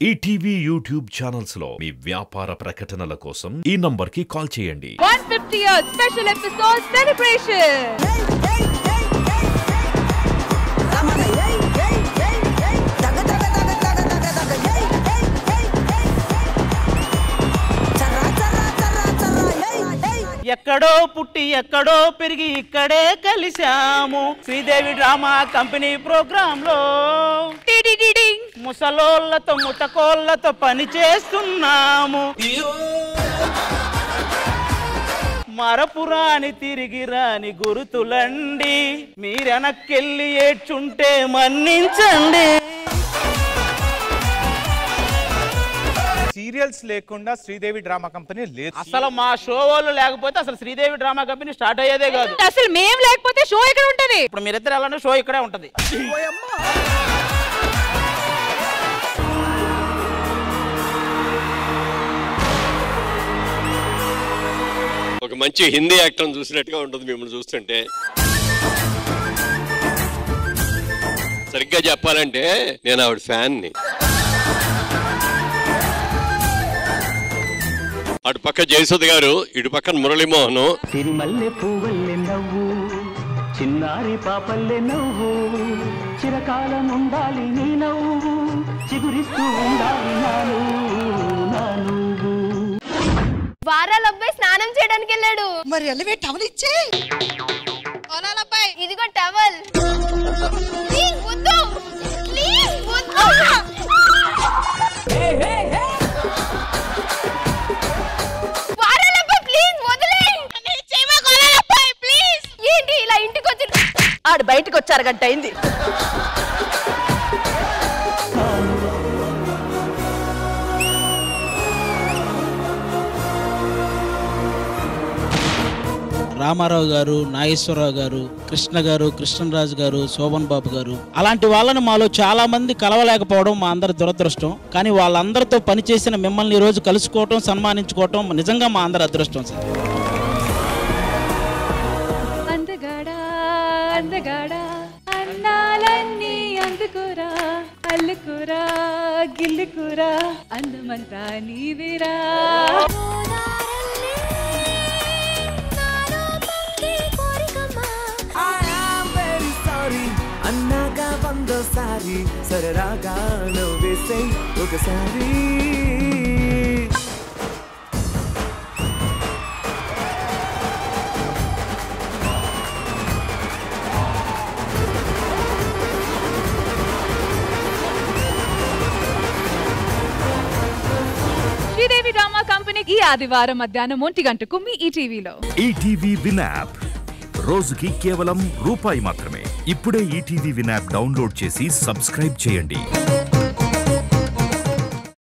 ETV YouTube channels లో మీ వ్యాపార ప్రకటనల కోసం ఈ నంబర్ కి కాల్ చేయండి. 150 years special episode celebration. ఎక్కడో పుట్టి ఎక్కడో పెరిగి ఇక్కడే కలిశాము శ్రీదేవి డ్రామా కంపెనీ ప్రోగ్రామ్ లో ముసలోళ్ళతో ముతకోళ్ళతో పని చేస్తున్నాము. మరపురాని తిరిగి రాని గురుతులండి, మీరెనక్కెళ్ళి ఏడ్చుంటే మన్నించండి. సీరియల్స్ లేకుండా శ్రీదేవి డ్రామా కంపెనీ లేదు. అసలు మా షో వాళ్ళు లేకపోతే అసలు శ్రీదేవి డ్రామా కంపెనీ స్టార్ట్ అయ్యేదే కాదు. అసలు మేము లేకపోతే షో ఇక్కడ ఉంటది. ఇప్పుడు మీరిద్దరు వెళ్ళండి, షో ఇక్కడే ఉంటది. ఒక మంచి హిందీ యాక్టర్ చూసినట్టుగా ఉంటుంది మిమ్మల్ని చూస్తుంటే. సరిగ్గా చెప్పాలంటే నేను ఆవిడ ఫ్యాన్ని. అటు పక్క జయసుధ గారు, ఇటు పక్కన మురళీమోహన్. తిరుమల్లె పువ్వల్లె నవ్వు, చిన్నారి పాపల్లె నవ్వు, చిరకాలం ఉండాలి నీ నవ్వు, చిగురిస్తూ ఉండాలి నా నువ్వు. వారాల అబ్బాయి స్నానం చేయడానికి వెళ్ళాడు. మరి ఎలివే టవల్ ఇచ్చే. అబ్బాయి ఇదిగో టవల్. ప్లీజ్ వద్దు, ప్లీజ్ వద్దు. వారాల అబ్బాయి ప్లీజ్ వదిలేయ్. అబ్బాయి ప్లీజ్. ఏంటి ఇలా ఇంటికి వచ్చి ఆడు బయటకు వచ్చారు గంట అయింది. రామారావు గారు, నాగేశ్వరరావు గారు, కృష్ణ గారు, కృష్ణరాజు గారు, శోభన్ బాబు గారు, అలాంటి వాళ్ళని మాలో చాలా మంది కలవలేకపోవడం మా అందరి దురదృష్టం. కానీ వాళ్ళందరితో పనిచేసిన మిమ్మల్ని ఈ రోజు కలుసుకోవటం, సన్మానించుకోవటం నిజంగా మా అందరి అదృష్టం సార్. అందగాడా అందగాడా అన్నాలన్నీ అందుకురా, అల్లుకురా గిల్లుకురా, అందమంతా నీవిరా. అన్నాగా వందోసారి సరదాగా నవ్వేసే ఒకసారి. శ్రీదేవి డ్రామా కంపెనీకి ఈ ఆదివారం మధ్యాహ్నం 1 గంటకు మీ ఈటీవీలో. ఈటీవీ విన్ యాప్ రోజుకి కేవలం రూపాయి మాత్రమే. ఇప్పుడే ఈటీవీ విన్ యాప్ డౌన్లోడ్ చేసి సబ్స్క్రైబ్ చేయండి.